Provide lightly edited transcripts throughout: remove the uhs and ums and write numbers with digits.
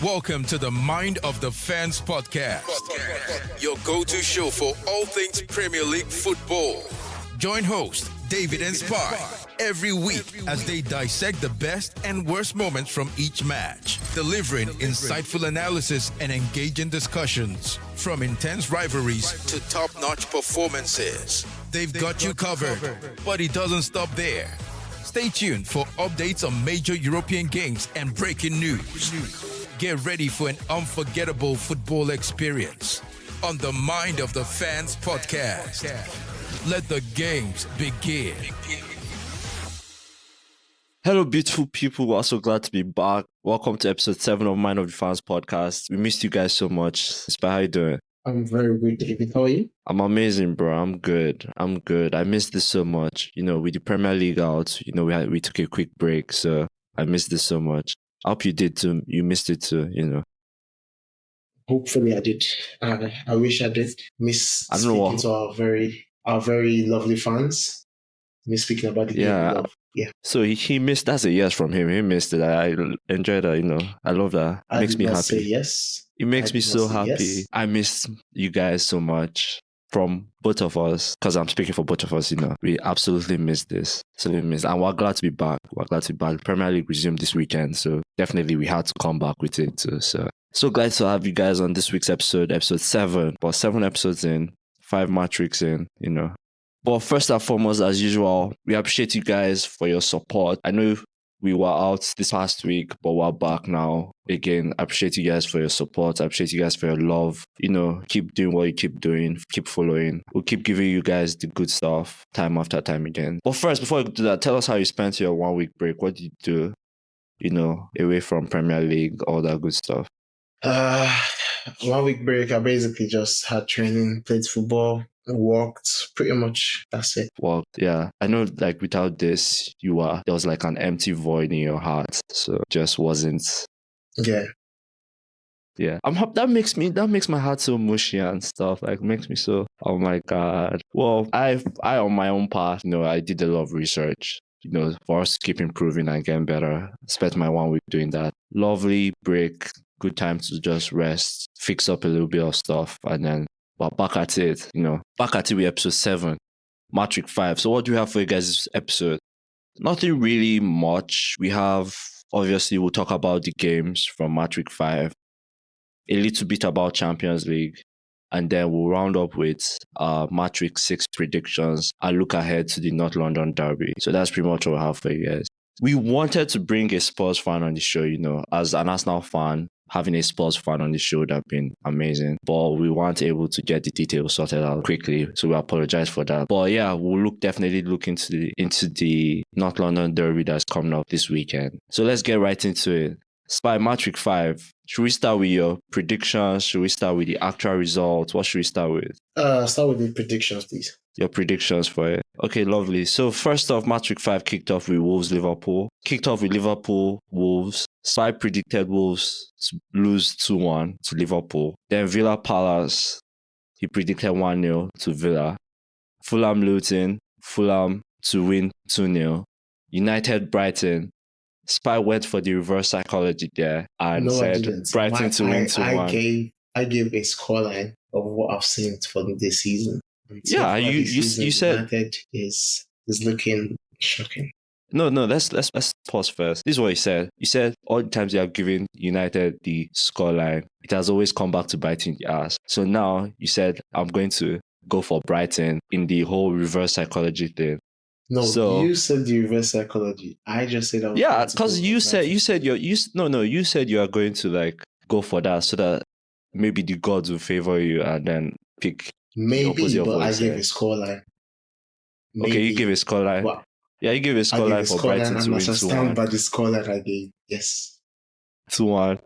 Welcome to the Mind of the Fans podcast, your go-to show for all things Premier League football. Join host David and Spy every week as they dissect the best and worst moments from each match, delivering insightful analysis and engaging discussions. From intense rivalries to top-notch performances, they've got you covered, but it doesn't stop there. Stay tuned for updates on major European games and breaking news. Get ready for an unforgettable football experience on the Mind of the Fans podcast. Let the games begin. Hello, beautiful people. We're so glad to be back. Welcome to episode 7 of Mind of the Fans podcast. We missed you guys so much. Spy, how you doing? I'm very good, David. How are you? I'm amazing, bro. I'm good. I missed this so much. With the Premier League out, we took a quick break, so I missed this so much. I hope you did too. You missed it too, Hopefully I did. I wish I did. Miss I don't know speaking to our very lovely fans. Miss speaking about the game. Yeah. Yeah. So he missed. That's a yes from him. He missed it. I enjoyed that. I love that. I Makes did me not happy. say yes. It makes I me did so not say happy. yes. I miss you guys so much from both of us, because I'm speaking for both of us, We absolutely missed this. And we're glad to be back. The Premier League resumed this weekend, so definitely we had to come back with it too. So glad to have you guys on this week's episode 7. But 7 episodes in, 5 match weeks in, But first and foremost, as usual, we appreciate you guys for your support. I know we were out this past week, but we're back now. Again, I appreciate you guys for your support. I appreciate you guys for your love. Keep doing what you keep doing. Keep following. We'll keep giving you guys the good stuff time after time again. But first, before we do that, tell us how you spent your 1 week break. What did you do, away from Premier League, all that good stuff? 1 week break. I basically just had training, played football, walked. Pretty much that's it. Well, yeah. I know, without this, there was an empty void in your heart. So just wasn't. Yeah. Yeah, I'm happy. That makes my heart so mushy and stuff. Makes me so. Oh my god. Well, I on my own part, I did a lot of research. For us to keep improving and getting better. Spent my 1 week doing that. Lovely break. Good time to just rest, fix up a little bit of stuff, and then back at it. Back at it with episode 7, match week 5. So what do we have for you guys this episode? Nothing really much. We have. Obviously, we'll talk about the games from match week 5, a little bit about Champions League, and then we'll round up with match week 6 predictions and look ahead to the North London derby. So that's pretty much what we have for you guys. We wanted to bring a Spurs fan on the show, as an Arsenal fan. Having a Spurs fan on the show would have been amazing, but we weren't able to get the details sorted out quickly, so we apologize for that. But yeah, we'll definitely look into the North London derby that's coming up this weekend. So let's get right into it. Spy, match week 5. Should we start with your predictions? Should we start with the actual results? What should we start with? Start with the predictions, please. Your predictions for it. Okay, lovely. So first off, match week 5 kicked off with Wolves-Liverpool. Wolves. Spy predicted Wolves to lose 2-1 to Liverpool. Then Villa Palace, he predicted 1-0 to Villa. Fulham Luton, Fulham to win 2-0. United Brighton, Spy went for the reverse psychology there and said Brighton to win 2-1. I gave a scoreline of what I've seen for this season. Yeah, you said United is looking shocking. No, let's pause first. This is what you said. You said all the times you have given United the scoreline, it has always come back to biting the ass. So now you said I'm going to go for Brighton in the whole reverse psychology thing. No, you said the reverse psychology. I just said because you said you said you are going to go for that so that maybe the gods will favor you and then pick. Maybe, but I gave a scoreline. Okay, you give a scoreline. Wow. Yeah, you give a scoreline for Brighton to win 2-1. I stand by the scoreline I gave. Yes. 2-1.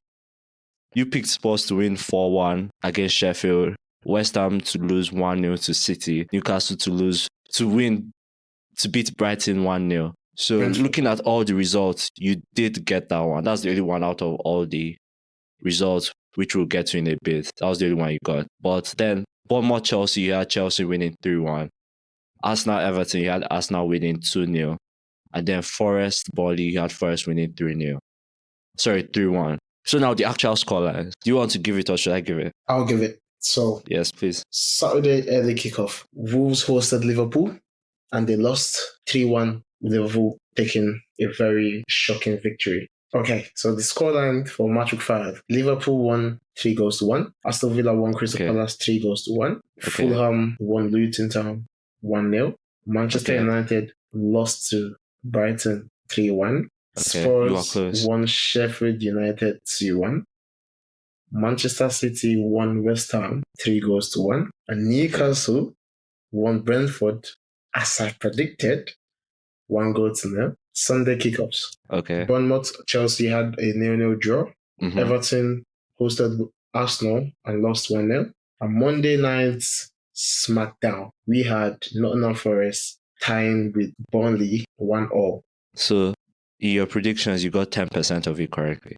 You picked Spurs to win 4-1 against Sheffield. West Ham to lose 1-0 to City. Newcastle to beat Brighton 1-0. So looking at all the results, you did get that one. That's the only one out of all the results, which we'll get to in a bit. That was the only one you got. But then Bournemouth Chelsea, you had Chelsea winning 3-1. Arsenal Everton, you had Arsenal winning 2-0. And then Forest Burnley, you had Forest winning 3-0. Sorry, 3-1. So now the actual scoreline. Do you want to give it or should I give it? I'll give it. So Yes, please. Saturday early kickoff. Wolves hosted Liverpool and they lost 3-1. Liverpool taking a very shocking victory. Okay, so the scoreline for match week 5. Liverpool won 3-1. Aston Villa won Crystal Palace 3-1. Fulham won Luton Town 1-0. Manchester United lost to Brighton 3-1. Spurs won Sheffield United 2-1. Manchester City won West Ham 3-1. And Newcastle won Brentford, as I predicted, 1-0. Sunday kickoffs. Okay. Bournemouth, Chelsea had a 0-0 draw. Mm-hmm. Everton hosted Arsenal and lost 1-0. And Monday night's SmackDown, we had Nottingham Forest tying with Burnley 1-1. So, in your predictions, you got 10% of it correctly.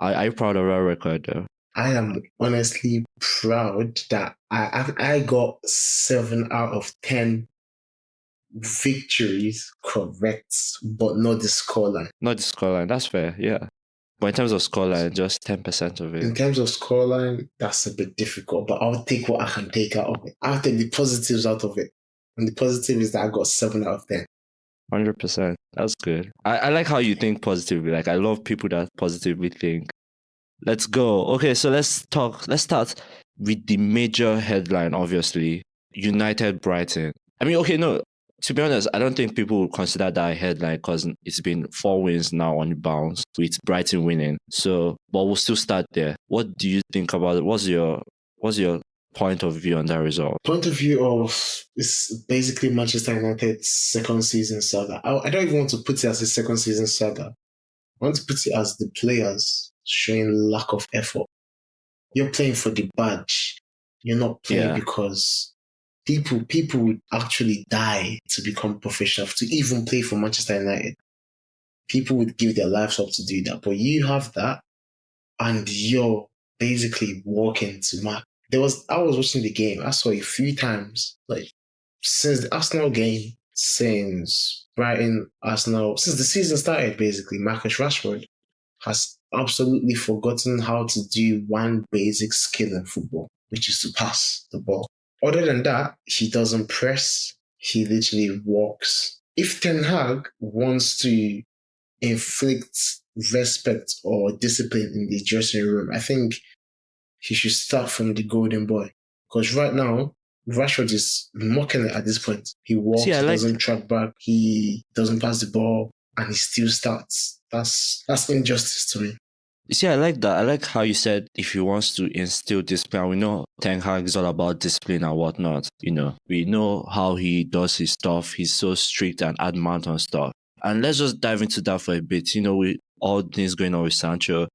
Are you proud of our record, though? I am honestly proud that I got 7 out of 10 victories correct, but not the scoreline. Not the scoreline, that's fair, yeah. But in terms of scoreline, just 10% of it. In terms of scoreline, that's a bit difficult, but I'll take what I can take out of it. I'll take the positives out of it. And the positive is that I got 7 out of 10. 100%. That's good. I like how you think positively. Like, I love people that positively think. Let's go. Okay, so let's start with the major headline, obviously. United Brighton. I mean, okay, no. To be honest, I don't think people would consider that a headline because it's been 4 wins now on the bounce with Brighton winning. So, but we'll still start there. What do you think about it? What's your point of view on that result? Point of view of is basically Manchester United's second season saga. I don't even want to put it as a second season saga. I want to put it as the players showing lack of effort. You're playing for the badge. You're not playing because people would actually die to become professional, to even play for Manchester United. People would give their lives up to do that. But you have that and you're basically walking to mark. I was watching the game. I saw a few times, like since the Arsenal game, since Brighton, Arsenal, since the season started, basically, Marcus Rashford has absolutely forgotten how to do one basic skill in football, which is to pass the ball. Other than that, he doesn't press. He literally walks. If Ten Hag wants to inflict respect or discipline in the dressing room, I think he should start from the golden boy. Because right now, Rashford is mocking it at this point. He walks, doesn't track back, he doesn't pass the ball, and he still starts. That's injustice to me. You see, I like that. I like how you said if he wants to instill discipline. We know Ten Hag is all about discipline and whatnot. You know, we know how he does his stuff. He's so strict and adamant on stuff. And let's just dive into that for a bit. You know, with all things going on with Sancho,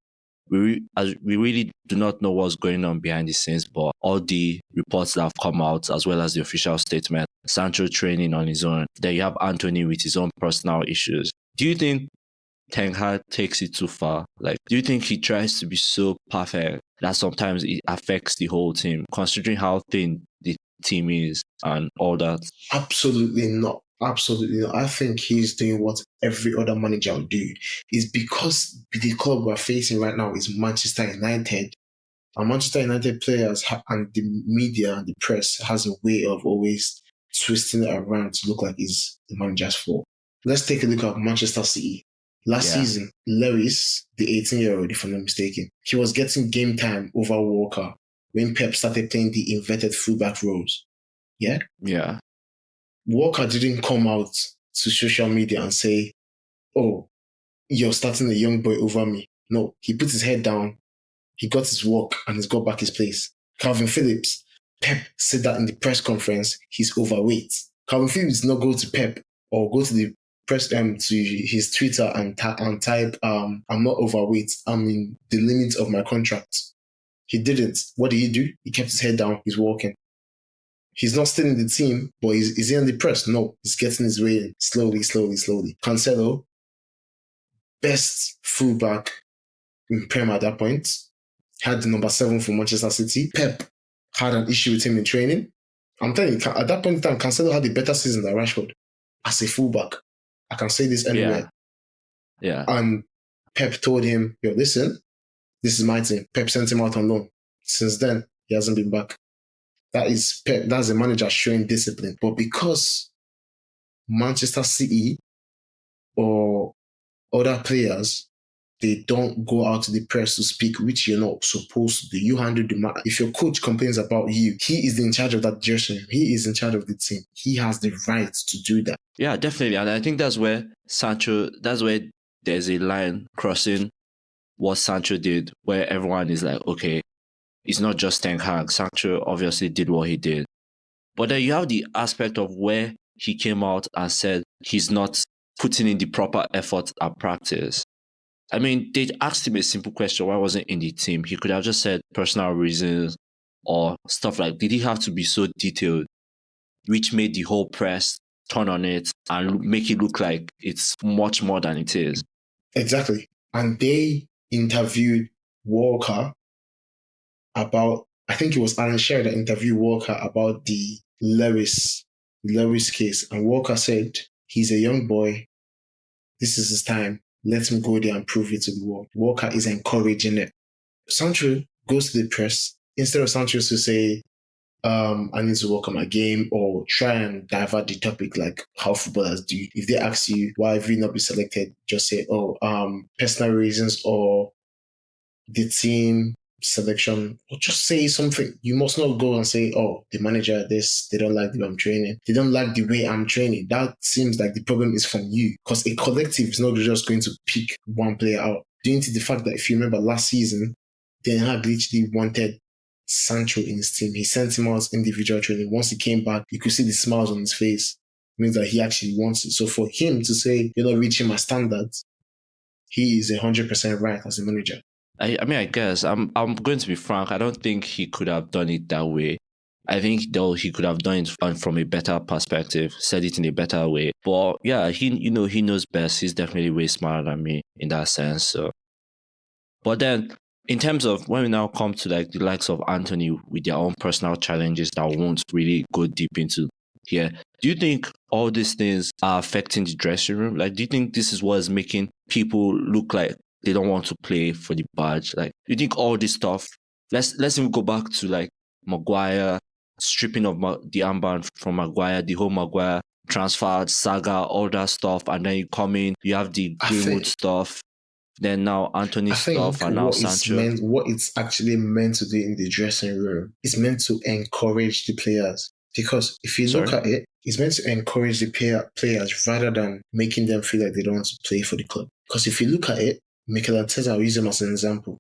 we really do not know what's going on behind the scenes, but all the reports that have come out, as well as the official statement, Sancho training on his own. Then you have Anthony with his own personal issues. Do you think Ten Hag takes it too far? Like, do you think he tries to be so perfect that sometimes it affects the whole team, considering how thin the team is and all that? Absolutely not. Absolutely not. I think he's doing what every other manager would do. It's because the club we're facing right now is Manchester United. And Manchester United players and the media and the press has a way of always twisting it around to look like it's the manager's fault. Let's take a look at Manchester City. Last season, Lewis, the 18-year-old, if I'm not mistaken, he was getting game time over Walker when Pep started playing the inverted fullback roles. Yeah? Yeah. Walker didn't come out to social media and say, oh, you're starting a young boy over me. No, he put his head down, he got his walk, and he's got back his place. Calvin Phillips, Pep said that in the press conference, he's overweight. Calvin Phillips did not go to Pep or go to the press to his Twitter and type, I'm not overweight, I'm in the limit of my contract. He didn't. What did he do? He kept his head down, he's walking. He's not still in the team, but is he on the press? No, he's getting his way in slowly. Cancelo, best fullback in Prem at that point, had the number 7 for Manchester City. Pep had an issue with him in training. I'm telling you, at that point in time, Cancelo had a better season than Rashford as a fullback. I can say this anywhere. Yeah. And Pep told him, yo, listen, this is my team. Pep sent him out on loan. Since then, he hasn't been back. That is Pep. That's a manager showing discipline. But because Manchester City or other players, they don't go out to the press to speak, which you're not supposed to do. You handle the matter. If your coach complains about you, he is in charge of that dressing room. He is in charge of the team. He has the right to do that. Yeah, definitely. And I think that's where there's a line crossing what Sancho did, where everyone is like, okay, it's not just Ten Hag. Sancho obviously did what he did. But then you have the aspect of where he came out and said he's not putting in the proper effort at practice. I mean, they asked him a simple question, why wasn't in the team? He could have just said personal reasons or stuff like, did he have to be so detailed, which made the whole press turn on it and make it look like it's much more than it is? Exactly. And they interviewed Walker about, I think it was Alan Shearer that interviewed Walker about the Lewis case. And Walker said, he's a young boy. This is his time. Let him go there and prove it to the world. Walker is encouraging it. Sancho goes to the press. Instead of Sancho to say, I need to work on my game, or try and divert the topic like how footballers do. If they ask you, why have you not been selected? Just say, personal reasons or the team selection, or just say something. You must not go and say, the manager, they don't like the way I'm training. They don't like the way I'm training. That seems like the problem is from you, because a collective is not just going to pick one player out. Due to the fact that if you remember last season, Ten Hag literally wanted Sancho in his team. He sent him out individual training. Once he came back, you could see the smiles on his face. It means that he actually wants it. So for him to say, you're not reaching my standards, he is 100% right as a manager. I mean, I guess I'm going to be frank. I don't think he could have done it that way. I think though he could have done it from a better perspective, said it in a better way. But yeah, he knows best. He's definitely way smarter than me in that sense. So, but then in terms of when we now come to like the likes of Anthony with their own personal challenges that won't really go deep into here, do you think all these things are affecting the dressing room? Like, do you think this is what is making people look like they don't want to play for the badge? Like, you think all this stuff, let's even go back to like Maguire, stripping of the armband from Maguire, the whole Maguire transfer saga, all that stuff, and then you come in, you have the Greenwood stuff, then now Anthony stuff, and now Sancho. What it's actually meant to do in the dressing room is meant to encourage the players. Because if you look at it, it's meant to encourage the players rather than making them feel like they don't want to play for the club. Because if you look at it, Mikel Arteta, I'll use him as an example.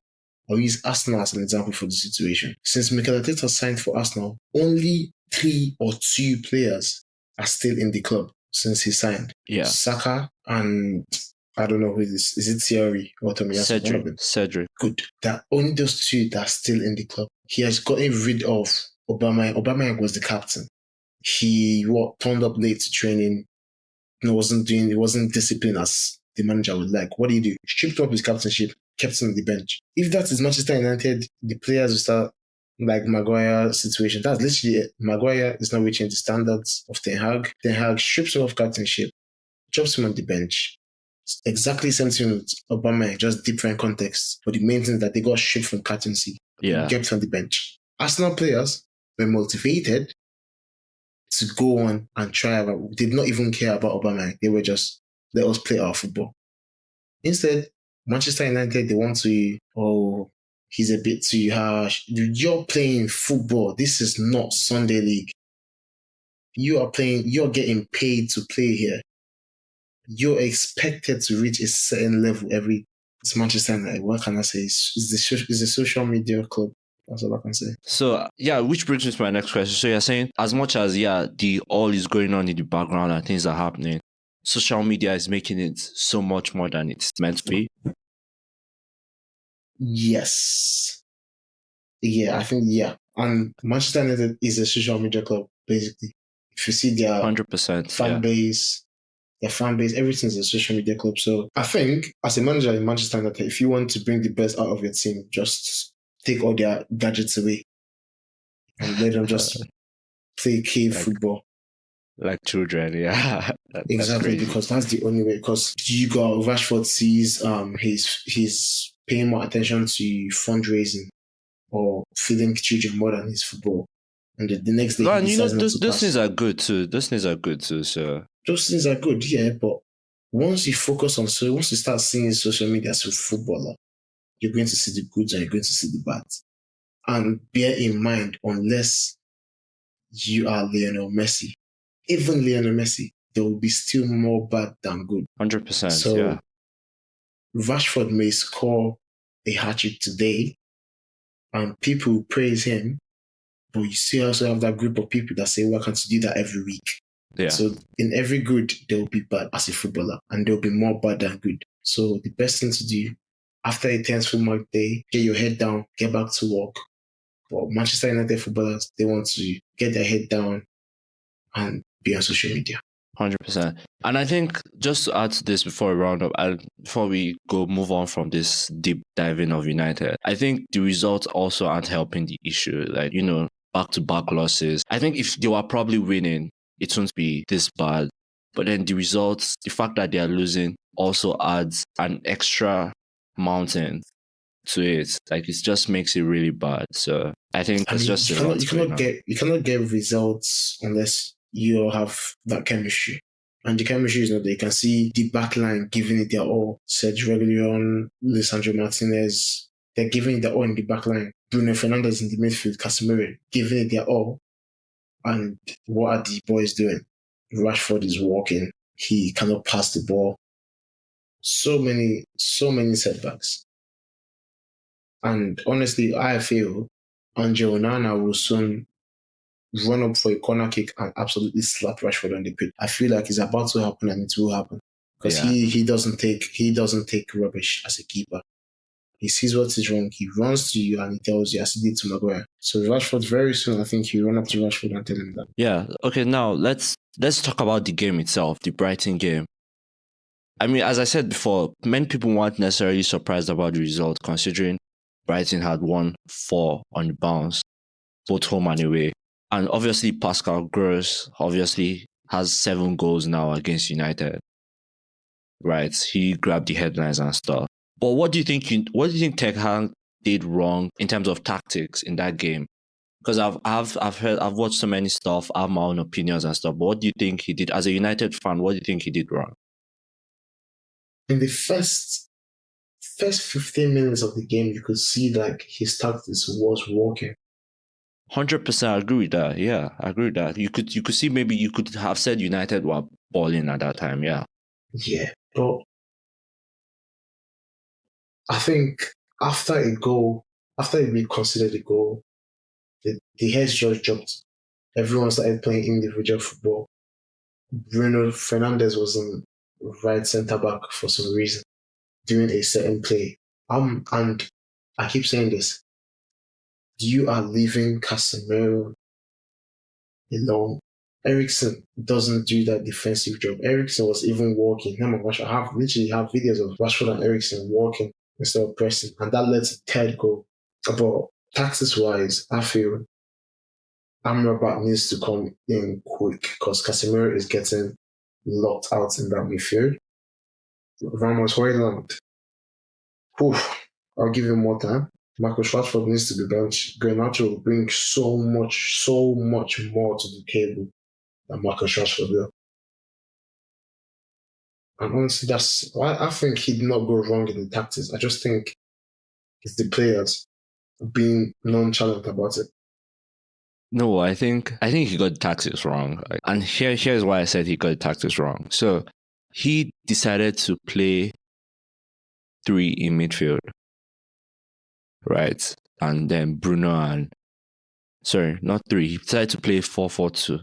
I'll use Arsenal as an example for the situation. Since Mikel Arteta signed for Arsenal, only 3 or 2 players are still in the club since he signed. Yeah. Saka and I don't know who it is. Is it Thierry or Tomiyasu? Cedric. Good. That only those 2 that are still in the club. He has gotten rid of Aubameyang. Aubameyang was the captain. He turned up late to training. He wasn't disciplined as the manager would like. What do you do? Stripped up his captainship, kept him on the bench. If that is Manchester United, the players will start like Maguire situation. That's literally it. Maguire is not reaching the standards of Ten Hag. Ten Hag strips him of captainship, drops him on the bench. It's exactly the same thing with Aubameyang, just different context. But the main thing is that they got stripped from captaincy. Yeah. Kept on the bench. Arsenal players were motivated to go on and try. Did not even care about Aubameyang. They were just, let us play our football. Instead, Manchester United, they want to, he's a bit too harsh. You're playing football. This is not Sunday League. You're getting paid to play here. You're expected to reach a certain level it's Manchester United. What can I say? It's a social media club. That's all I can say. So, yeah, which brings me to my next question. So you're saying, as much as, the all is going on in the background and things are happening, social media is making it so much more than it's meant to be? Yes. Yeah, I think, yeah. And Manchester United is a social media club, basically. If you see their 100% fan base, everything's a social media club. So I think, as a manager in Manchester United, if you want to bring the best out of your team, just take all their gadgets away and let them just play cave football. Like children, yeah. Exactly, because that's the only way. Because you got Rashford sees his paying more attention to fundraising or feeding children more than his football. And the next day, Well, he decides not to those pass. things are good too. Those things are good too. So Those things are good, yeah, but once you start seeing social media as a footballer, you're going to see the goods and you're going to see the bad. And bear in mind, unless you are Lionel Messi, even Lionel Messi, there will be still more bad than good. 100%. So Yeah. Rashford may score a hat-trick today and people praise him, but you still also have that group of people that say, why can't you do that every week? Yeah. So in every good, there will be bad as a footballer, and there will be more bad than good. So the best thing to do after a tense football day, get your head down, get back to work. But Manchester United footballers, they want to get their head down and be on social media. 100%. And I think just to add to this before we round up, and before we move on from this deep diving of United, I think the results also aren't helping the issue. Like, back-to-back losses. I think if they were probably winning, it wouldn't be this bad. But then the results, the fact that they are losing also adds an extra mountain to it. Like, it just makes it really bad. So I think it's just a lot going on. You cannot get results unless you have that chemistry. And the chemistry is not there. You can see the backline giving it their all. Sergio Reguilon, Lisandro Martinez, they're giving it their all in the backline. Bruno Fernandes in the midfield, Casemiro, giving it their all. And what are the boys doing? Rashford is walking. He cannot pass the ball. So many setbacks. And honestly, I feel Andre Onana will soon run up for a corner kick and absolutely slap Rashford on the pitch. I feel like it's about to happen and it will happen. Because he doesn't take rubbish as a keeper. He sees what is wrong. He runs to you and he tells you, as he did to Maguire. So Rashford, very soon, I think he'll run up to Rashford and tell him that. Yeah. Okay, now let's talk about the game itself, the Brighton game. I mean, as I said before, many people weren't necessarily surprised about the result, considering Brighton had won 4 on the bounce, both home and away. And obviously, Pascal Gross has 7 goals now against United. Right? He grabbed the headlines and stuff. But what do you think Ten Hag did wrong in terms of tactics in that game? Because I've watched so many stuff, I have my own opinions and stuff. But what do you think he did as a United fan? What do you think he did wrong? In the first 15 minutes of the game, you could see like his tactics was working. 100%, I agree with that. Yeah, I agree with that. You could see, maybe you could have said United were balling at that time. Yeah. Yeah, but I think after we considered a goal, the heads just dropped. Everyone started playing individual football. Bruno Fernandes was in right centre back for some reason, doing a certain play. And I keep saying this. You are leaving Casemiro alone. Eriksen doesn't do that defensive job. Eriksen was even walking. I literally have videos of Rashford and Eriksen walking instead of pressing, and that led to third goal. But tactics-wise, I feel Amrabat needs to come in quick because Casemiro is getting locked out in that midfield. Ramos Højlund, I'll give him more time. Marcus Rashford needs to be benched. Garnacho will bring so much more to the table than Marcus Rashford will. And honestly, I think he did not go wrong in the tactics. I just think it's the players being nonchalant about it. No, I think he got the tactics wrong. And here's why I said he got the tactics wrong. So he decided to play 3 in midfield. Right? And then Bruno not 3. He decided to play 4-4-2.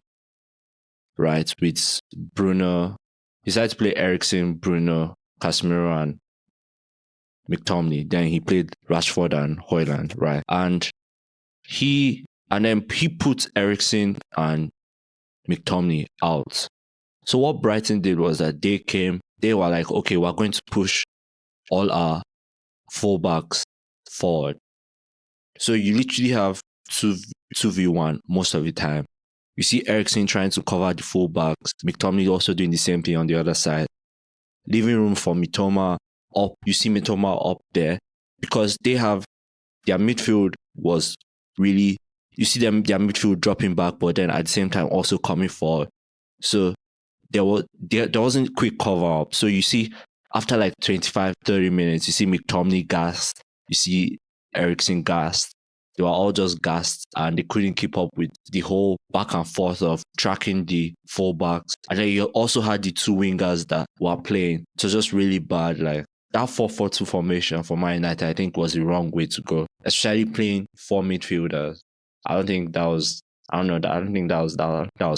Right? With Bruno. He decided to play Eriksen, Bruno, Casemiro, and McTominay. Then he played Rashford and Højlund, right? And then he put Eriksen and McTominay out. So what Brighton did was that they were like, okay, we're going to push all our fullbacks forward. So you literally have 2v1 most of the time. You see Eriksen trying to cover the fullbacks, McTominay also doing the same thing on the other side, leaving room for Mitoma up. You see Mitoma up there, because they have their midfield was really, you see them, their midfield dropping back, but then at the same time also coming forward. So there wasn't quick cover up. So you see after like 25, 30 minutes, you see McTominay gassed, you see Eriksen gassed. They were all just gassed and they couldn't keep up with the whole back and forth of tracking the fullbacks. And then you also had the two wingers that were playing. So just really bad. Like that 4-4-2 formation for Man United, I think was the wrong way to go. Especially playing four midfielders. I don't think that was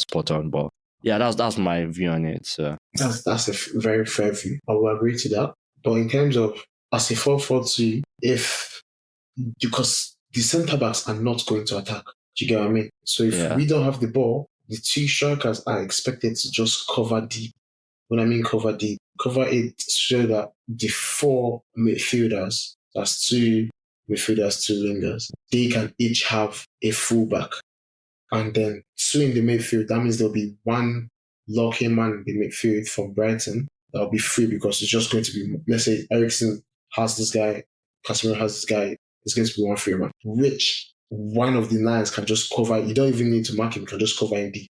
spot on, but yeah, that's my view on it. So That's a very fair view. I will agree to that. But in terms of as a 4-4-2, because the centre backs are not going to attack. Do you get what I mean? So if we don't have the ball, the two strikers are expected to just cover deep. When I mean cover deep, cover it so that the four midfielders, that's two midfielders, two wingers, they can each have a fullback. And then two in the midfield, that means there'll be one locking man in the midfield from Brighton that'll be free because it's just going to be, let's say Eriksen has this guy, Casemiro has this guy, it's going to be one free man, which one of the nines can just cover. You don't even need to mark him, you can just cover him deep.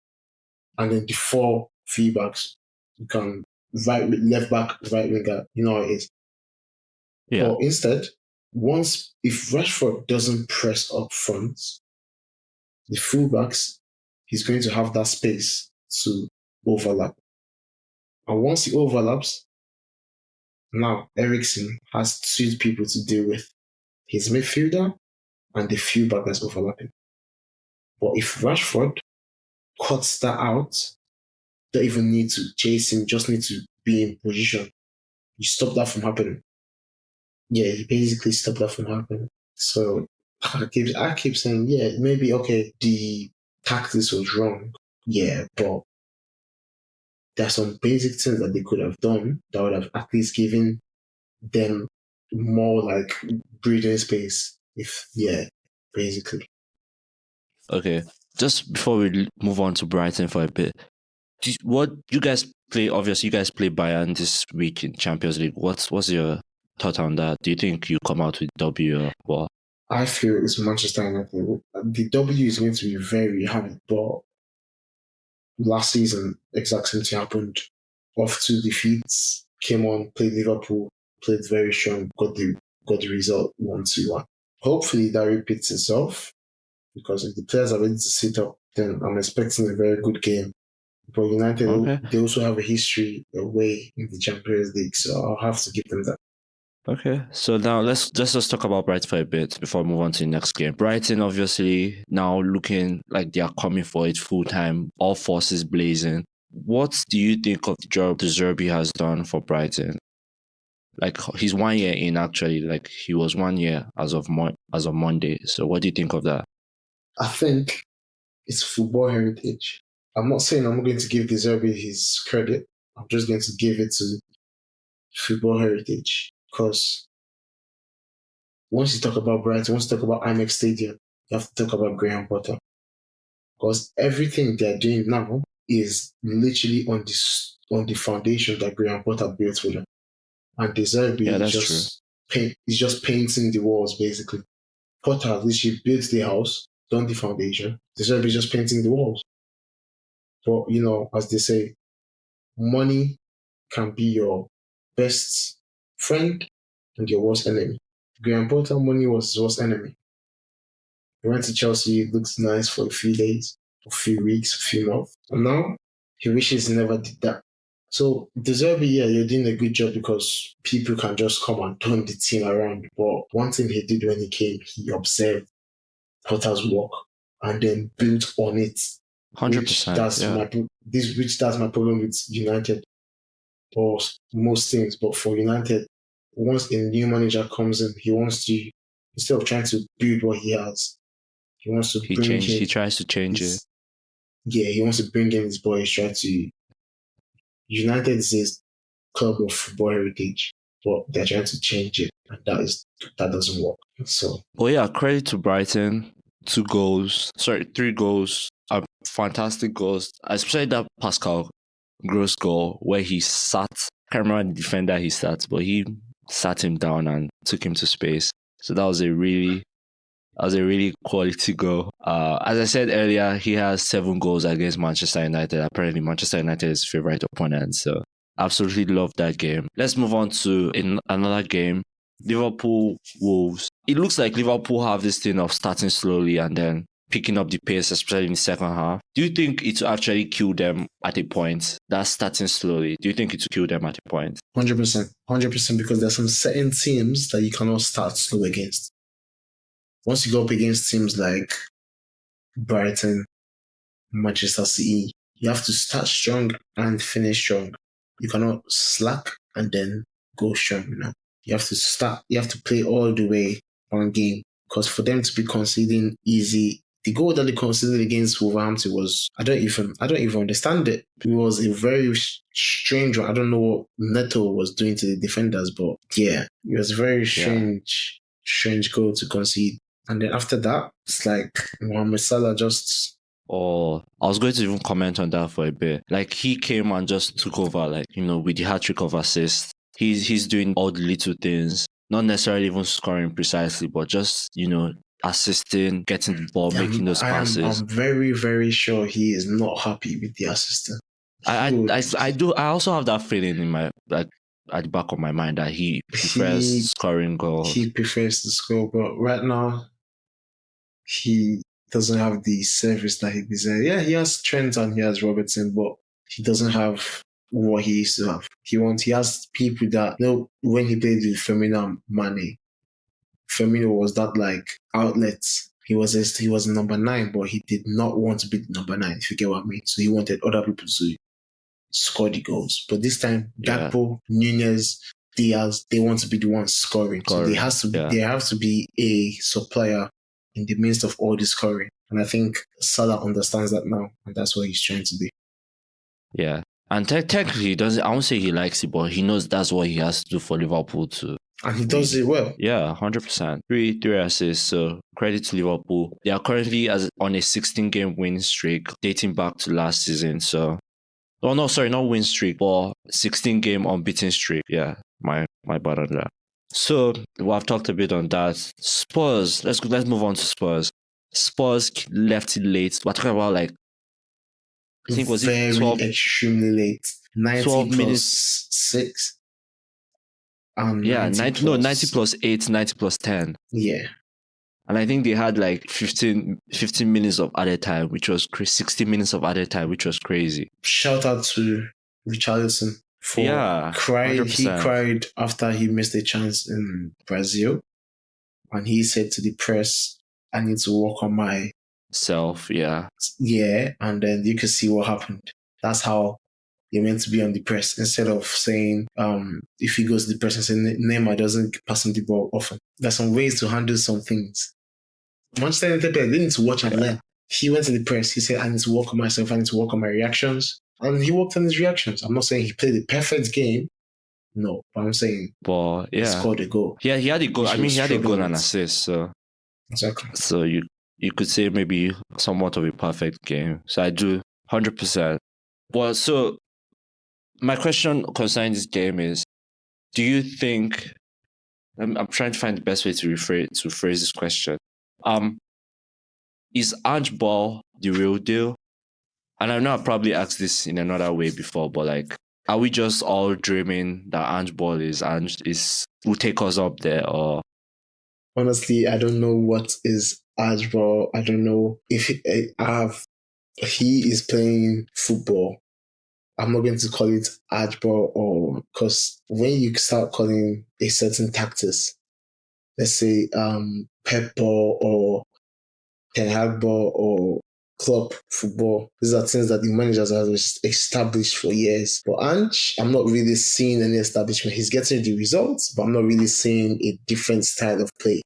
And then the four feedbacks, you can left back, right winger, you know how it is. Yeah. Or instead, if Rashford doesn't press up front, the fullbacks, he's going to have that space to overlap. And once he overlaps, now Eriksen has two people to deal with. His midfielder and the fullback that's overlapping. But if Rashford cuts that out, don't even need to chase him, just need to be in position. You stop that from happening. Yeah, you basically stop that from happening. So I keep saying, yeah, maybe, okay, the tactics was wrong. Yeah, but there's some basic things that they could have done that would have at least given them more like breathing space. Basically. Okay. Just before we move on to Brighton for a bit, what you guys play? Obviously, you guys play Bayern this week in Champions League. What's your thought on that? Do you think you come out with W or what? I feel it's Manchester United. The W is going to be very hard, but last season, exact same thing happened. Off two defeats, came on, played Liverpool, played very strong, got the result 1-1. Hopefully that repeats itself, because if the players are ready to sit up, then I'm expecting a very good game. But United, they also have a history away in the Champions League, so I'll have to give them that. Okay, so now let's just talk about Brighton for a bit before we move on to the next game. Brighton obviously now looking like they are coming for it full time, all forces blazing. What do you think of the job De Zerbi has done for Brighton? Like he's 1 year in actually, like he was 1 year as of Monday. So what do you think of that? I think it's football heritage. I'm not saying I'm going to give De Zerbi his credit. I'm just going to give it to football heritage. Because once you talk about Brighton, once you talk about IMEX Stadium, you have to talk about Graham Potter. Because everything they're doing now is literally on the foundation that Graham Potter built for them. And De Zerbi is just painting the walls, basically. Potter literally built the house, done the foundation. De Zerbi is just painting the walls. But, as they say, money can be your best friend and your worst enemy. Graham Potter, money was his worst enemy. He went to Chelsea, it looked nice for a few days, a few weeks, a few months. And now, he wishes he never did that. So, De Zerbi, you're doing a good job because people can just come and turn the team around. But one thing he did when he came, he observed Potter's work and then built on it. 100%. That's my problem with United, or most things. But for United, once a new manager comes in, he wants to, instead of trying to build what he has, he wants to he tries to change it. Yeah, he wants to bring in his boys. United is a club of football heritage, but they're trying to change it, and that doesn't work. So, credit to Brighton. 3 goals, fantastic goals, especially that Pascal Gross goal where he sat. I can't remember the defender he sat, but he sat him down and took him to space. So that was a really quality goal. As I said earlier, he has 7 goals against Manchester United. Apparently, Manchester United is his favorite opponent. So absolutely love that game. Let's move on to another game. Liverpool Wolves. It looks like Liverpool have this thing of starting slowly and then picking up the pace, especially in the second half. Do you think it will actually kill them at a point? That's starting slowly. Do you think it will kill them at a point? 100%. 100%, because there's some certain teams that you cannot start slow against. Once you go up against teams like Brighton, Manchester City, you have to start strong and finish strong. You cannot slack and then go strong, you know. You have to play all the way on game, because for them to be conceding easy, the goal that they conceded against Wolverhampton was, I don't even understand it. It was a very strange one. I don't know what Neto was doing to the defenders, but yeah, it was a very strange goal to concede. And then after that, it's like Mohamed Salah just... Oh, I was going to even comment on that for a bit. Like, he came and just took over, like, you know, with the hat-trick of assists. He's doing all the little things, not necessarily even scoring precisely, but just, you know, assisting, getting the ball, making those passes. I'm very, very sure he is not happy with the assistant. I also have that feeling in my, like, at the back of my mind that he prefers scoring goals. He prefers to score, but right now, he doesn't have the service that he deserves. Yeah, he has Trent and he has Robertson, but he doesn't have what he used to have. He has people that, you know, when he played with Firmino and Mane, Firmino was that like outlet. He was number 9, but he did not want to be number 9, if you get what I mean. So he wanted other people to score the goals. But this time, Gakpo, Nunez, Diaz, they want to be the ones scoring. So there has to be a supplier in the midst of all the scoring. And I think Salah understands that now, and that's what he's trying to do. Yeah. And technically, he doesn't. I won't say he likes it, but he knows that's what he has to do for Liverpool to. And he does it well. Yeah, 100%. Three assists. So credit to Liverpool. They are currently on a 16-game win streak dating back to last season. So, not win streak, but 16-game unbeaten streak. Yeah, my bad on that. So I've talked a bit on that. Spurs. Let's move on to Spurs. Spurs left it late. We're talking about like, I think was very it 12, extremely late. 90 12 plus minutes. 6. Yeah, 90 plus 8, 90 plus 10. Yeah. And I think they had like 15 minutes of added time, which was 60 minutes of added time, which was crazy. Shout out to Richarlison for crying. He cried after he missed a chance in Brazil. And he said to the press, I need to work on my self. Yeah. Yeah. And then you could see what happened. That's how you're meant to be on the press, instead of saying, if he goes to the press and saying Neymar doesn't pass him the ball often. There's some ways to handle some things. Manchester United, they need to watch and learn. He went to the press, he said, I need to work on myself, I need to work on my reactions. And he worked on his reactions. I'm not saying he played a perfect game. No, but I'm saying he scored a goal. Yeah, he had a goal. He had a goal and assist. So exactly. So you could say maybe somewhat of a perfect game. So I do 100%. Well, so my question concerning this game is, do you think, I'm trying to find the best way to phrase this question. Is Ange Ball the real deal? And I know I've probably asked this in another way before, but like, are we just all dreaming that Ange Ball will take us up there? Or honestly, I don't know what is Ange Ball. I don't know if he is playing football. I'm not going to call it Ange Ball, or because when you start calling a certain tactics, let's say Pep Ball or Ten Hag Ball or club football, these are things that the managers have established for years. But Ange, I'm not really seeing any establishment. He's getting the results, but I'm not really seeing a different style of play.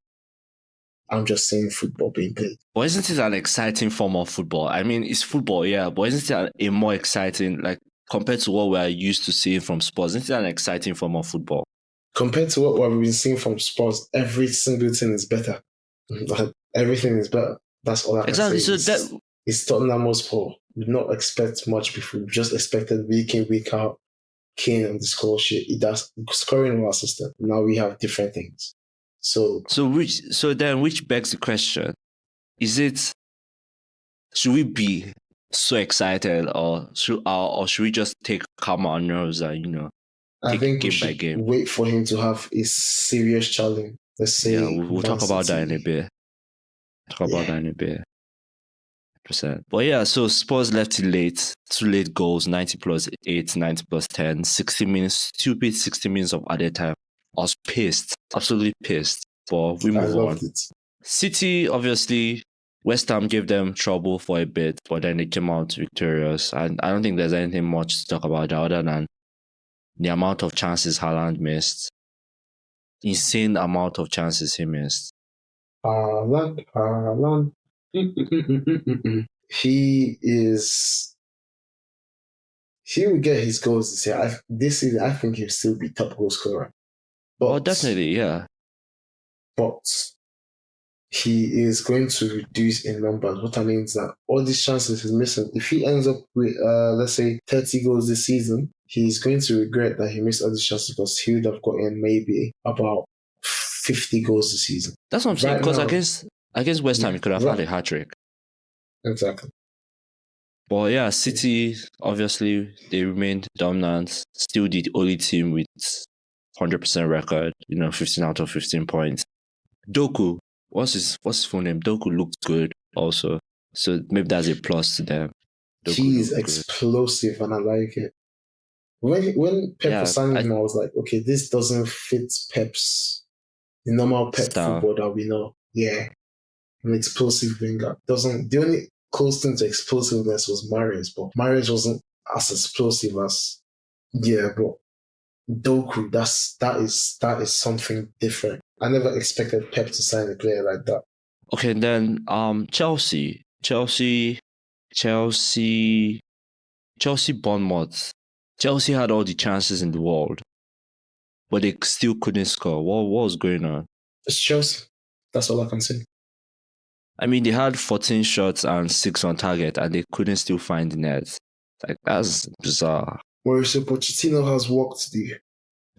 I'm just saying football being played. But isn't it an exciting form of football? I mean, it's football, yeah, but isn't it a more exciting, like, compared to what we're used to seeing from Spurs? Isn't it an exciting form of football? Compared to what we've been seeing from Spurs, every single thing is better. Everything is better. That's all I can say. Exactly. So it's Tottenham Hotspur. We did not expect much before. We just expected week in, week out. Kane on the score sheet. He does scoring or assistant. Now we have different things. So which begs the question: should we be so excited, or should we just take calm our nerves and I take think we game by should game? wait for him to have a serious challenge. Let's say Yeah, we'll talk about that in a Man City. bit. Percent. But yeah, so Spurs left it late. 2 late goals, 90 plus 8, 90 plus 10, 60 minutes, stupid 60 minutes of added time. I was pissed, absolutely pissed. But we I move on. loved it. City, obviously, West Ham gave them trouble for a bit, but then they came out victorious. And I don't think there's anything much to talk about other than the amount of chances Haaland missed. Insane amount of chances he missed. Haaland. He will get his goals this year. This season, I think he'll still be top goal scorer. But, definitely, yeah. But he is going to reduce in numbers. What I mean is that all these chances he's missing, if he ends up with, let's say, 30 goals this season, he's going to regret that he missed all these chances because he would have gotten maybe about 50 goals this season. That's what I'm saying. Because against West Ham, he could have had a hat trick. Exactly. But yeah, City, obviously, they remained dominant. Still the only team with 100% record, 15 out of 15 points. Doku, what's his full name? Doku looked good also. So maybe that's a plus to them. He's explosive and I like it. When Pep was signing him, I was like, okay, this doesn't fit the normal Pep style. football that we know. Yeah. An explosive winger. The only close thing to explosiveness was Mahrez, but Mahrez wasn't as explosive as but Doku, that is something different. I never expected Pep to sign a player like that. Okay, then Chelsea, Bournemouth. Chelsea had all the chances in the world, but they still couldn't score. What was going on? It's Chelsea. That's all I can say. I mean, they had 14 shots and 6 on target, and they couldn't still find the net. Like, that's bizarre. Mauricio Pochettino has work to do.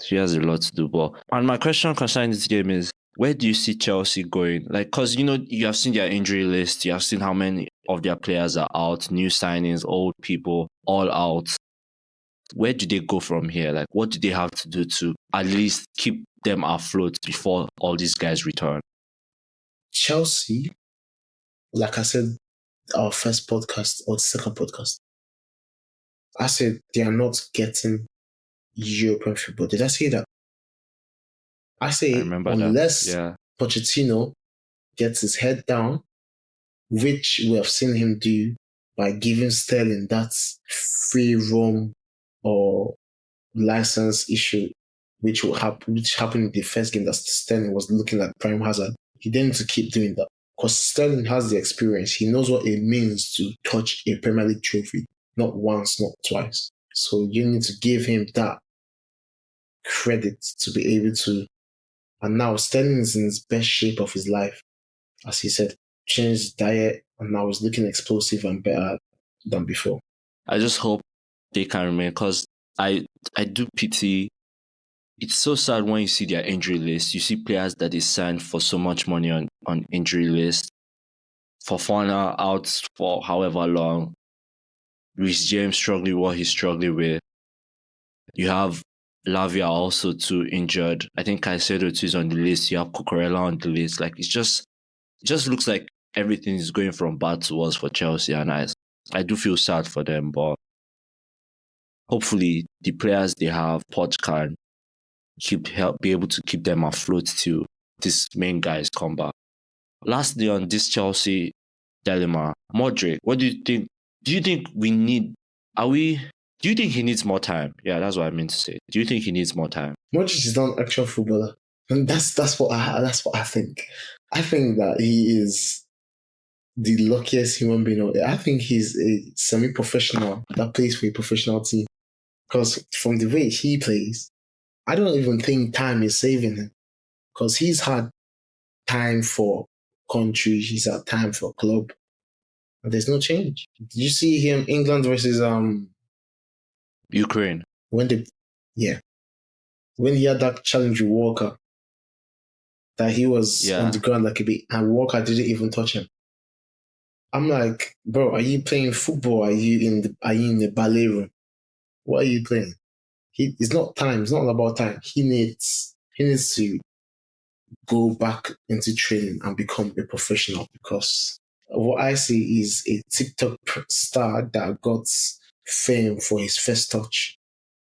He has a lot to do. And my question concerning this game is, where do you see Chelsea going? Like, because, you have seen their injury list. You have seen how many of their players are out, new signings, old people, all out. Where do they go from here? Like, what do they have to do to at least keep them afloat before all these guys return? Chelsea, like I said, our first podcast or the second podcast, I said they are not getting European football. Did I say that? I say unless Pochettino gets his head down, which we have seen him do by giving Sterling that free roam or license issue, which happened in the first game that Sterling was looking like prime hazard. He didn't need to keep doing that because Sterling has the experience. He knows what it means to touch a Premier League trophy, not once, not twice. So you need to give him that credit to be able to. And now Sterling is in his best shape of his life. As he said, changed his diet and now is looking explosive and better than before. I just hope they can remain because I do pity. It's so sad when you see their injury list. You see players that they signed for so much money on injury list. Fofana out for however long. Reece James struggling what he's struggling with. You have Lavia also too injured. I think Caicedo too is on the list. You have Cucurella on the list. Like it just looks like everything is going from bad to worse for Chelsea, and I do feel sad for them, but hopefully the players they have, Poch can be able to keep them afloat till this main guys come back. Lastly, on this Chelsea dilemma, Modric, what do you think? Do you think do you think he needs more time? Yeah, that's what I meant to say. Do you think he needs more time? Modric is not an actual footballer. And that's what I think. I think that he is the luckiest human being out there. I think he's a semi-professional that plays for a professional team. Because from the way he plays, I don't even think time is saving him. Because he's had time for country, he's had time for club. And there's no change. Did you see him England versus Ukraine? When they Yeah. When he had that challenge with Walker, that he was on the ground like a bit, and Walker didn't even touch him. I'm like, bro, are you playing football? Are you in the ballet room? What are you playing? It's not time. It's not all about time. He needs to go back into training and become a professional, because what I see is a TikTok star that got fame for his first touch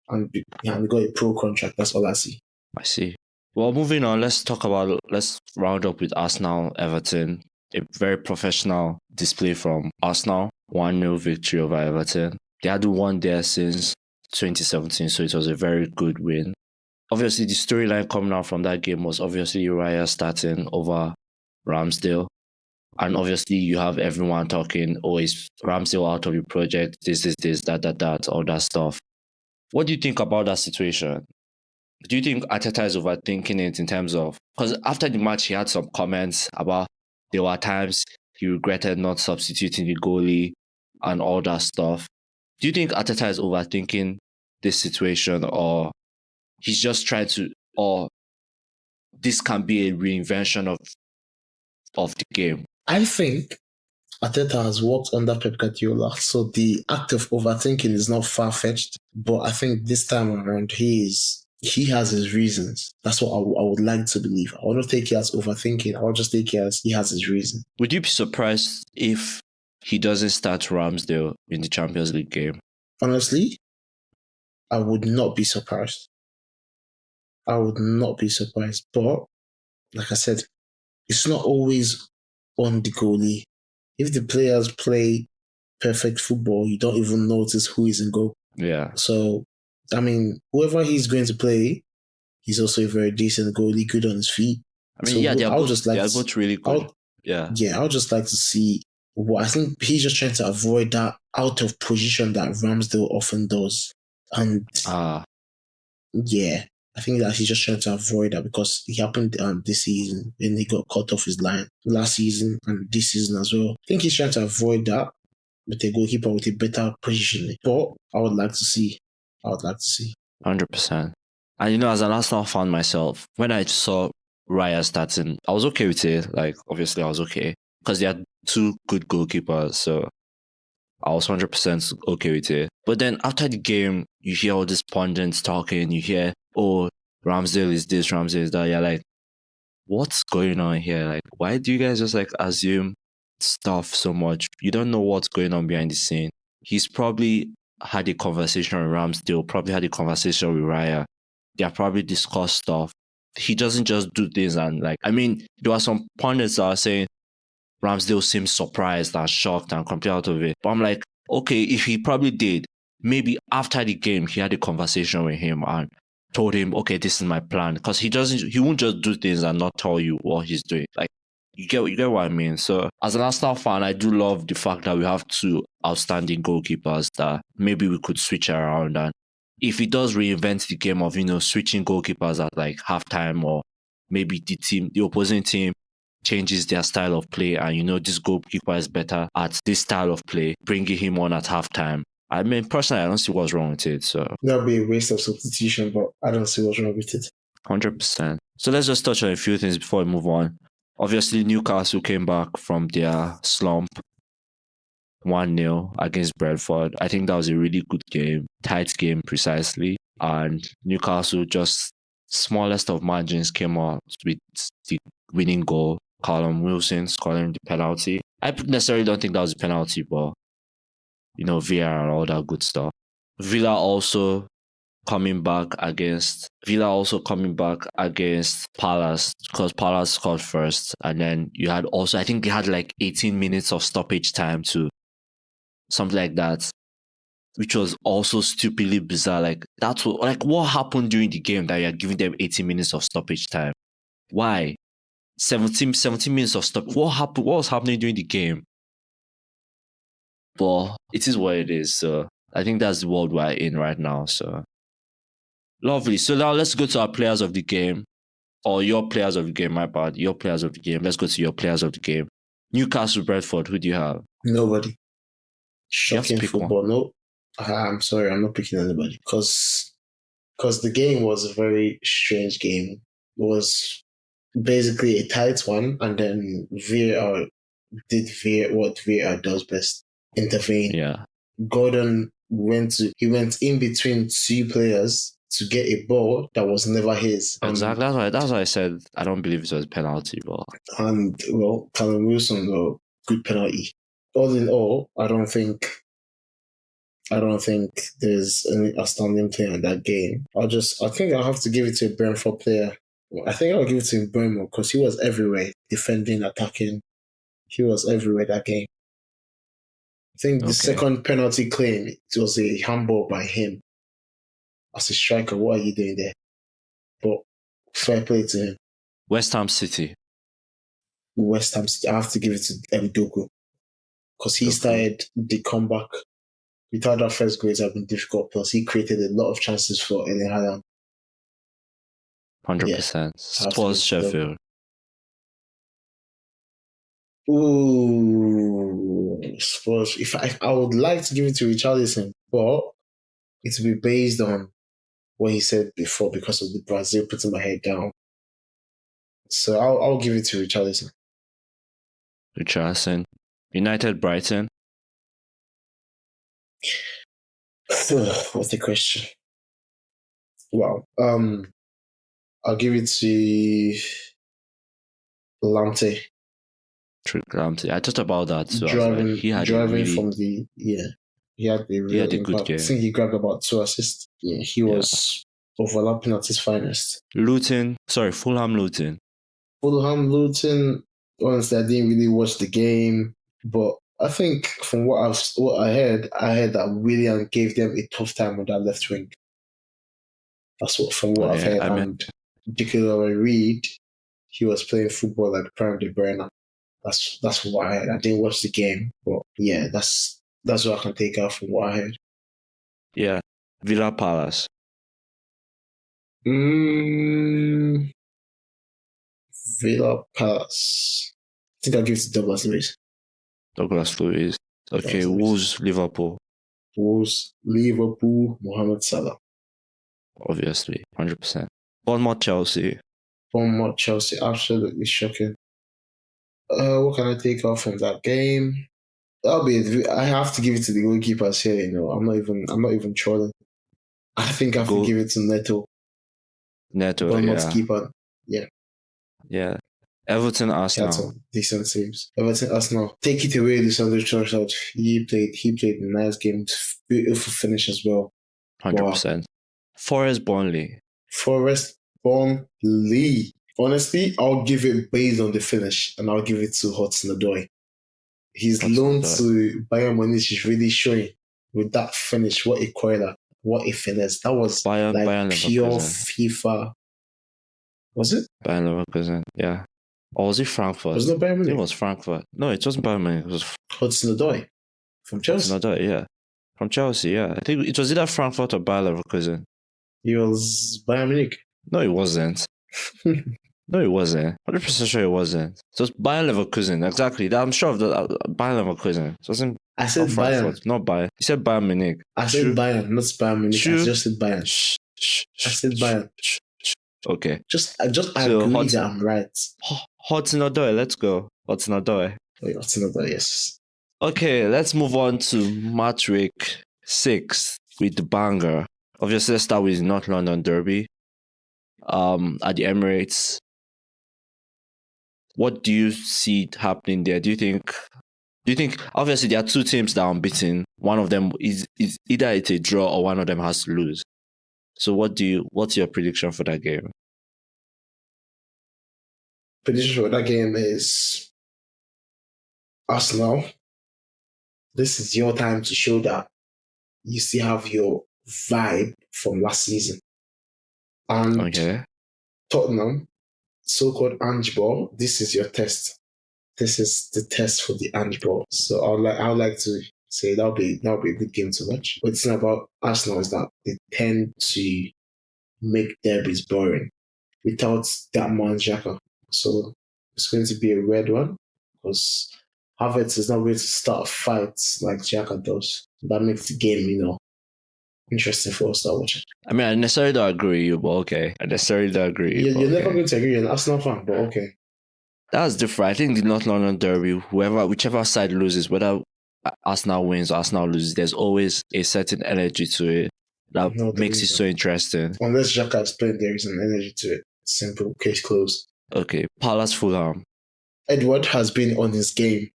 and got a pro contract. That's all I see. I see. Well, moving on, let's round up with Arsenal Everton. A very professional display from Arsenal. 1-0 victory over Everton. They hadn't won there since 2017, so it was a very good win. Obviously, the storyline coming out from that game was obviously Uriah starting over Ramsdale. And obviously, you have everyone talking, oh, is Ramsdale out of the project? This, that, all that stuff. What do you think about that situation? Do you think Arteta is overthinking it in terms of... Because after the match, he had some comments about there were times he regretted not substituting the goalie and all that stuff. Do you think Arteta is overthinking this situation, or he's just trying to... or this can be a reinvention of the game? I think Arteta has worked under Pep Guardiola, so the act of overthinking is not far-fetched. But I think this time around, he has his reasons. That's what I would like to believe. I won't take it as overthinking. I'll just take it as he has his reason. Would you be surprised if he doesn't start Ramsdale in the Champions League game? Honestly, I would not be surprised. I would not be surprised. But, like I said, it's not always on the goalie. If the players play perfect football, you don't even notice who is in goal. Yeah. So, I mean, whoever he's going to play, he's also a very decent goalie, good on his feet. I mean, so they're both really good. I would just like to see what I think he's just trying to avoid that out of position that Ramsdale often does. And yeah, I think that he's just trying to avoid that, because it happened this season when he got cut off his line last season and this season as well. I think he's trying to avoid that with a goalkeeper with a better positioning. But I would like to see. 100%. And as an Arsenal fan myself, when I saw Raya starting, I was okay with it. Like, obviously I was okay, because they had two good goalkeepers, so I was 100% okay with it. But then after the game, you hear all these pundits talking, you hear, oh, Ramsdale is this, Ramsdale is that. You're like, what's going on here? Like, why do you guys just assume stuff so much? You don't know what's going on behind the scene. He's probably had a conversation with Ramsdale, probably had a conversation with Raya. They have probably discussed stuff. He doesn't just do things and there were some pundits that are saying Ramsdale seems surprised and shocked and completely out of it. But I'm like, okay, if he probably did, maybe after the game, he had a conversation with him and told him, okay, this is my plan. Because he won't just do things and not tell you what he's doing. Like, you get what I mean? So as an Arsenal fan, I do love the fact that we have two outstanding goalkeepers that maybe we could switch around. And if he does reinvent the game of, switching goalkeepers at halftime, or maybe the opposing team changes their style of play and, this goalkeeper is better at this style of play, bringing him on at halftime. I mean, personally, I don't see what's wrong with it. So that would be a waste of substitution, but I don't see what's wrong with it. 100%. So let's just touch on a few things before we move on. Obviously, Newcastle came back from their slump 1-0 against Brentford. I think that was a really good game, tight game precisely. And Newcastle, just smallest of margins, came out with the winning goal. Callum Wilson scoring the penalty. I necessarily don't think that was a penalty, but VAR and all that good stuff. Villa also coming back against Palace, because Palace scored first, and then you had also, I think they had 18 minutes of stoppage time to something like that, which was also stupidly bizarre. That's what happened during the game that you're giving them 18 minutes of stoppage time? Why? 17 minutes of stop. What happened? What was happening during the game? But it is what it is. So I think that's the world we're in right now. So lovely. So now let's go to our players of the game. Or your players of the game, my bad. Your players of the game. Let's go to your players of the game. Newcastle, Brentford, who do you have? Nobody. Shocking football. No, I'm sorry, I'm not picking anybody. Because because the game was a very strange game. It was basically a tight one, and then VAR did what VAR does best: intervene. Yeah. Gordon went in between two players to get a ball that was never his. Exactly. That's why I said I don't believe it was a penalty, but And well, Callum Wilson, well, good penalty. All in all, I don't think there's any outstanding player in that game. I think I'll have to give it to a Brentford player. I think I'll give it to Burma because he was everywhere, defending, attacking. He was everywhere that game. I think the second penalty claim, it was a handball by him. As a striker, what are you doing there? But fair play to him. West Ham City. I have to give it to Mdoku because he started the comeback. Without that first goal, it had been difficult. Plus, he created a lot of chances for Erling Haaland. 100%. Spurs Sheffield. Ooh, Spurs. If I would like to give it to Richarlison, but it will be based on what he said before because of the Brazil putting my head down. So I'll give it to Richarlison. Richarlison. United Brighton. What's the question? Wow. I'll give it to Lamptey. Lamptey. I thought about that. So driving he had from the he had a good game. I think he grabbed about 2 assists. Yeah, he was overlapping at his finest. Fulham Luton. Honestly, I didn't really watch the game, but I think from what I heard that Willian gave them a tough time on that left wing. That's what I've heard. And particularly Reed, he was playing football like Prime De Bruyne. That's what I heard. I didn't watch the game, but yeah, that's what I can take out from what I heard. Yeah, Villa Palace. Villa Palace. I think I'll give it to Douglas Luiz. Okay, Wolves Liverpool. Mohamed Salah. Obviously, 100%. Bournemouth Chelsea. Absolutely shocking. What can I take off from that game? That'll be it. I have to give it to the goalkeepers here. I'm not even trolling. I think I have to give it to Neto. Bournemouth keeper. Yeah. Everton Arsenal. Decent saves. Everton Arsenal. Take it away, Lisandro Trossard. He played a nice game. Beautiful finish as well. 100%. Wow. Forest Burnley. Honestly, I'll give it based on the finish, and I'll give it to Hudson-Odoi. His loan to Bayern Munich is really showing with that finish. What a curler, what a finesse. That was Bayern pure FIFA. Was it? Bayern Leverkusen, yeah. Or was it Frankfurt? Was it Bayern Munich? It was Frankfurt. No, it wasn't Bayern Munich. It was Hudson-Odoi from Chelsea. Hudson-Odoi, yeah. From Chelsea, yeah. I think it was either Frankfurt or Bayern Leverkusen. He was Bayern Munich. No, it wasn't. No, it wasn't. 100% sure it wasn't. So it's Bayern Leverkusen, exactly. I'm sure of that. Bayern Leverkusen. It wasn't. I said Bayern. Not Bayern. You said Bayern Munich. I said Bayern, not Bayern Munich. I just said Bayern. I said Bayern. Okay. I agree that I'm right. Hudson-Odoi, let's go. Hudson-Odoi. Hudson-Odoi, yes. Okay, let's move on to match week 6 with the banger. Obviously, let's start with North London Derby. At the Emirates. What do you see happening there? Do you think obviously there are two teams that are unbeaten. One of them is either it's a draw or one of them has to lose. So what's your prediction for that game? Prediction for that game is Arsenal. This is your time to show that you still have your vibe from last season. And Tottenham, so-called Ange Ball, this is your test. This is the test for the Ange Ball. So I would like to say that'll be a good game to watch. But it's not about Arsenal is that they tend to make derbies boring without that man Xhaka. So it's going to be a red one because Havertz is not going to start fights like Xhaka does. That makes the game, interesting for us to start watching. I mean, I necessarily don't agree with you, but okay. I necessarily don't agree. You're never going to agree with an Arsenal fan, but okay. That's different. I think the North London Derby, whichever side loses, whether Arsenal wins or Arsenal loses, there's always a certain energy to it that makes it so interesting. Unless Xhaka is playing, there is an energy to it. Simple, case closed. Okay, Palace Fulham. Edward has been on his game,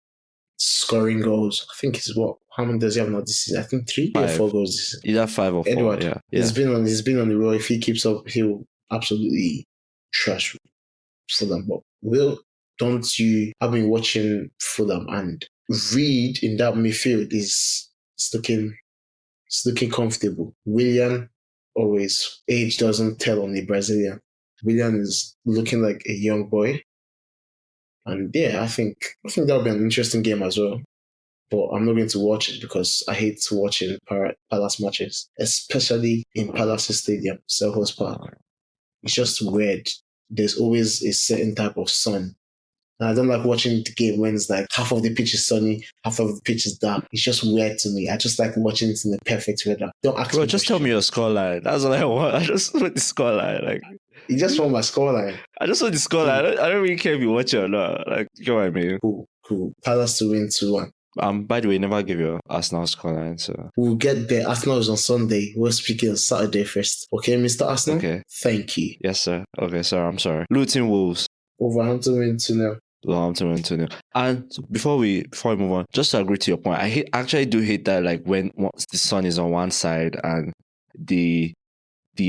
scoring goals. I think it's what? How many does he have now this season? I think 3 or 4 goals this season. Either 5 or 4. Edward, yeah. He's been on the road. If he keeps up, he'll absolutely trash Fulham. But don't you have been watching Fulham, and Reed in that midfield is looking comfortable. Willian, always, age doesn't tell on the Brazilian. Willian is looking like a young boy. And yeah, I think that'll be an interesting game as well. But I'm not going to watch it because I hate watching Palace matches, especially in Palace's stadium, Selhurst Park. It's just weird. There's always a certain type of sun. And I don't like watching the game when it's like half of the pitch is sunny, half of the pitch is dark. It's just weird to me. I just like watching it in the perfect weather. Don't ask me. Just tell me your scoreline. That's all I want. I just want the scoreline. You just want my scoreline. I just want the scoreline. I don't really care if you watch it or not. You know what I mean? Cool. Palace to win 2-1. By the way, never give your Arsenal scoreline. So we'll get there. Arsenal is on Sunday. We're speaking on Saturday first. Okay, Mr. Arsenal? Okay. Thank you. Yes, sir. Okay, sir. I'm sorry. Luton Wolves. Wolverhampton win 2-0. Wolverhampton win 2-0. And before we move on, just to agree to your point, I actually do hate that once the sun is on one side and the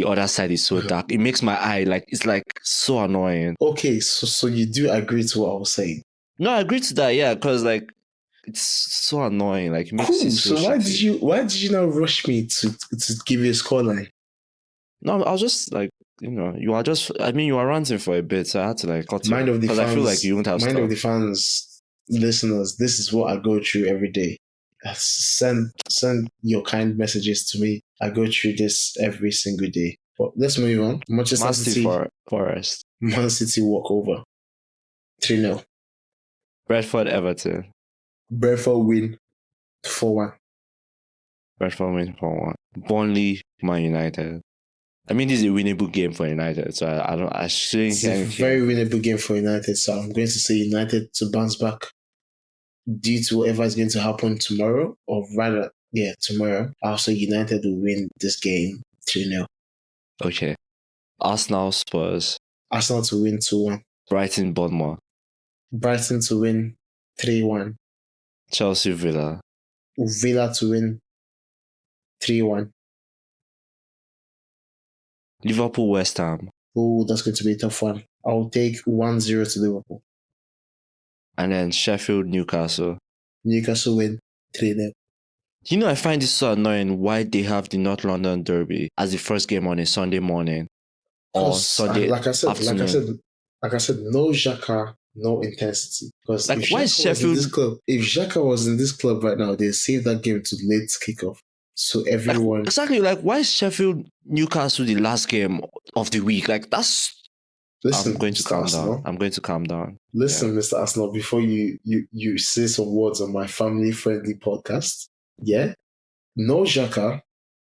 other side is so dark. It makes my eye it's so annoying. Okay, so you do agree to what I was saying? No, I agree to that, yeah, because it's so annoying. It makes it so why did you not rush me to give you a scoreline? No, I was just you are ranting for a bit, so I had to cut you. Mind of the fans, I feel like you won't have Mind of the fans, listeners, this is what I go through every day. Send your kind messages to me. I go through this every single day. But let's move on. Manchester City Forest. Man City walk over 3-0. Brentford Everton. Brentford win 4-1. Brentford win 4-1. Burnley Man United. I mean, this is a winnable game for United, so I shouldn't. It's a very winnable game for United, so I'm going to say United to bounce back due to whatever is going to happen tomorrow, or rather, tomorrow. I'll say United will win this game 3-0. Okay. Arsenal Spurs. Arsenal to win 2-1. Brighton Bournemouth. Brighton to win 3-1. Chelsea Villa. Villa to win 3-1. Liverpool West Ham. Oh, that's going to be a tough one. I'll take 1-0 to Liverpool. And then Sheffield Newcastle. Newcastle win 3-0. I find it so annoying why they have the North London Derby as the first game on a Sunday morning or Sunday afternoon. Like I said, no Xhaka, no intensity. Because why is Sheffield? If Xhaka was in this club right now, they saved that game to late kickoff. So everyone exactly why is Sheffield Newcastle the last game of the week? That's. Listen, I'm going to Mr. calm Arsenal. down. I'm going to calm down. Listen, Mr. Arsenal, before you say some words on my family-friendly podcast, yeah? No Xhaka,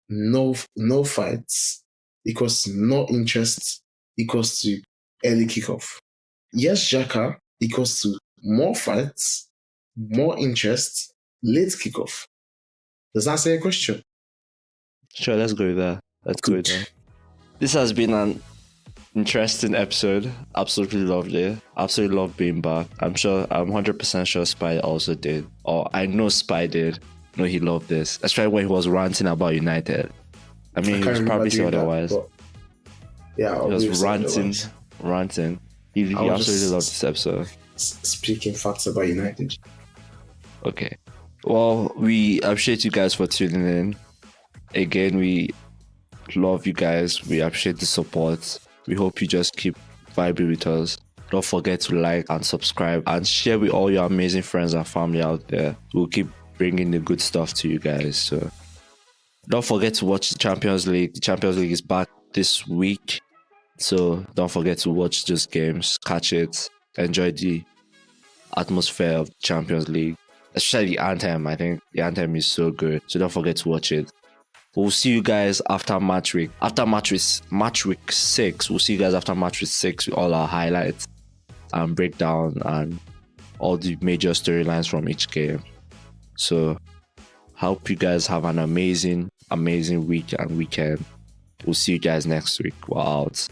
no fights, equals no interest, equals to early kickoff. Yes, Xhaka equals to more fights, more interest, late kickoff. Does that answer your question? Sure, let's go with that. Go with that. This has been an interesting episode. Absolutely loved it. Absolutely loved being back. I'm 100% sure Spy also did. Or I know Spy did. No, he loved this. Especially when he was ranting about United. I mean, he was probably say otherwise. He was ranting. He absolutely loved this episode. Speaking facts about United. Okay. Well, we appreciate you guys for tuning in. Again, we love you guys. We appreciate the support. We hope you just keep vibing with us. Don't forget to like and subscribe and share with all your amazing friends and family out there. We'll keep bringing the good stuff to you guys. So don't forget to watch the Champions League. The Champions League is back this week. So don't forget to watch those games, catch it, enjoy the atmosphere of the Champions League. Especially the anthem. I think the anthem is so good. So don't forget to watch it. We'll see you guys after match week. After match week 6, we'll see you guys after match week 6 with all our highlights and breakdown and all the major storylines from each game. So, hope you guys have an amazing week and weekend. We'll see you guys next week. We're out.